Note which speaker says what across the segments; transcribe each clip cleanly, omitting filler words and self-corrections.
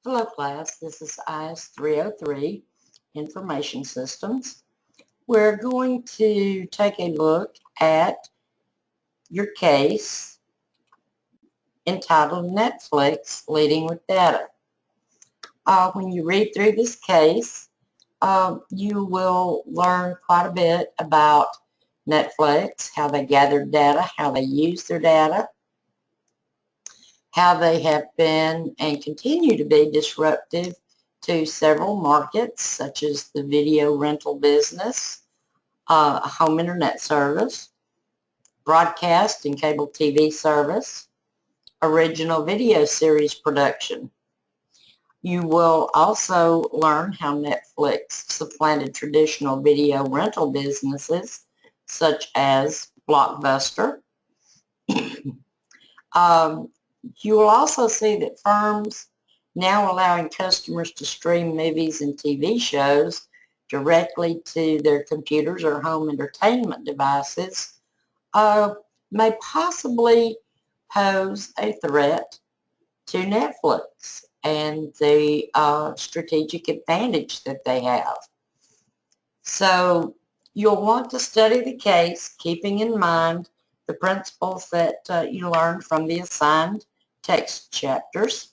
Speaker 1: Hello class, this is IS 303, Information Systems. We're going to take a look at your case entitled Netflix Leading with Data. When you read through this case, you will learn quite a bit about Netflix, how they gathered data, how they use their data, how they have been and continue to be disruptive to several markets, such as the video rental business, home internet service, broadcast and cable TV service, original video series production. You will also learn how Netflix supplanted traditional video rental businesses, such as Blockbuster. You will also see that firms now allowing customers to stream movies and TV shows directly to their computers or home entertainment devices may possibly pose a threat to Netflix and the strategic advantage that they have. So you'll want to study the case, keeping in mind the principles that you learned from the assigned text chapters.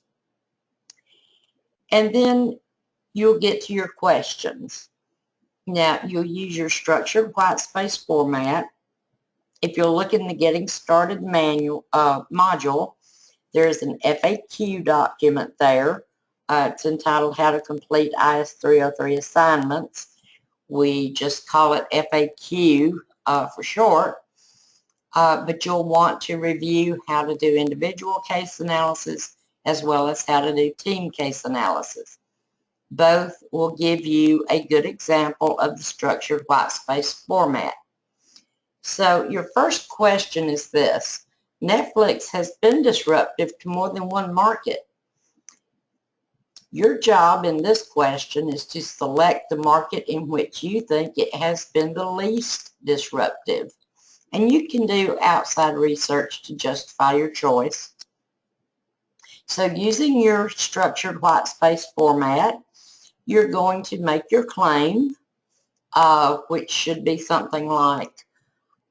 Speaker 1: And then you'll get to your questions. Now, you'll use your structured white space format. If you'll look in the Getting Started manual module, there's an FAQ document there. It's entitled How to Complete IS 303 Assignments. We just call it FAQ for short. But you'll want to review how to do individual case analysis as well as how to do team case analysis. Both will give you a good example of the structured white space format. So your first question is this: Netflix has been disruptive to more than one market. Your job in this question is to select the market in which you think it has been the least disruptive. And you can do outside research to justify your choice. So using your structured white space format, you're going to make your claim, which should be something like,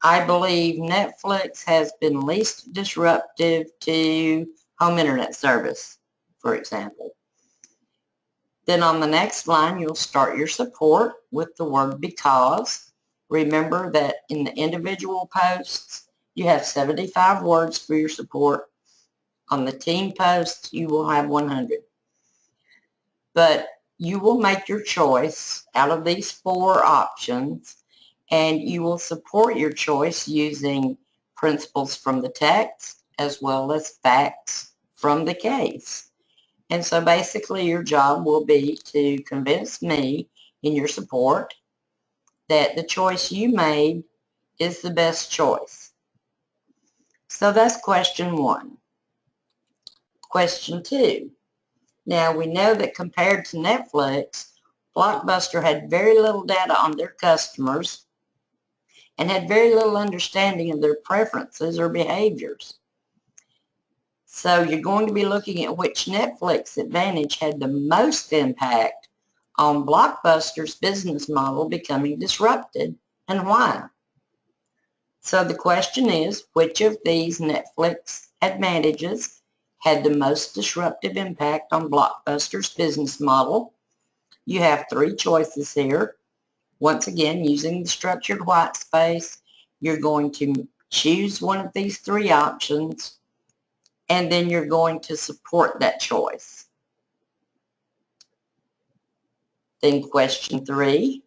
Speaker 1: I believe Netflix has been least disruptive to home internet service, for example. Then on the next line, you'll start your support with the word because. Remember that in the individual posts, you have 75 words for your support. On the team posts, you will have 100. But you will make your choice out of these four options, and you will support your choice using principles from the text as well as facts from the case. And so basically your job will be to convince me in your support that the choice you made is the best choice. So that's question one. Question two. Now we know that compared to Netflix, Blockbuster had very little data on their customers and had very little understanding of their preferences or behaviors. So you're going to be looking at which Netflix advantage had the most impact on Blockbuster's business model becoming disrupted, and why. So the question is, which of these Netflix advantages had the most disruptive impact on Blockbuster's business model? You have three choices here. Once again, using the structured white space, you're going to choose one of these three options, and then you're going to support that choice. Then question three,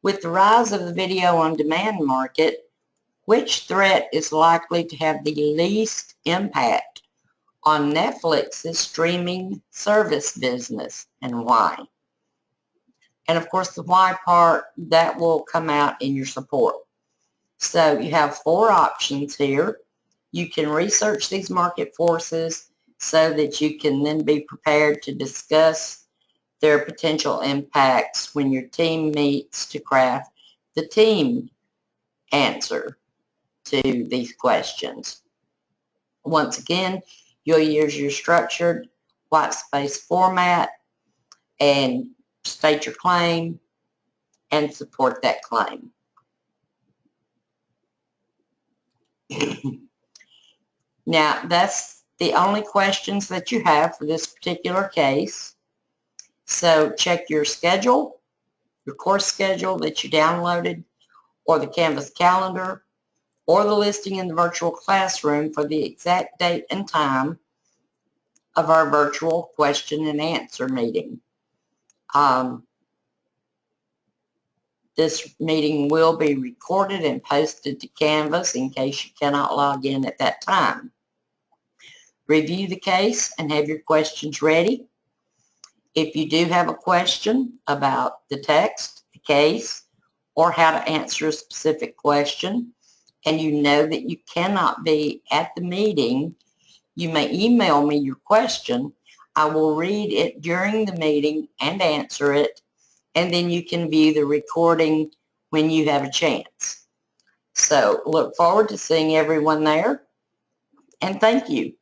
Speaker 1: with the rise of the video on demand market, which threat is likely to have the least impact on Netflix's streaming service business, and why? And of course the why part, that will come out in your support. So you have four options here. You can research these market forces so that you can then be prepared to discuss their potential impacts when your team meets to craft the team answer to these questions. Once again, you'll use your structured white space format and state your claim and support that claim. Now, that's the only questions that you have for this particular case. So check your schedule, your course schedule that you downloaded, or the Canvas calendar, or the listing in the virtual classroom for the exact date and time of our virtual question and answer meeting. This meeting will be recorded and posted to Canvas in case you cannot log in at that time. Review the case and have your questions ready. If you do have a question about the text, the case, or how to answer a specific question, and you know that you cannot be at the meeting, you may email me your question. I will read it during the meeting and answer it, and then you can view the recording when you have a chance. So look forward to seeing everyone there, and thank you.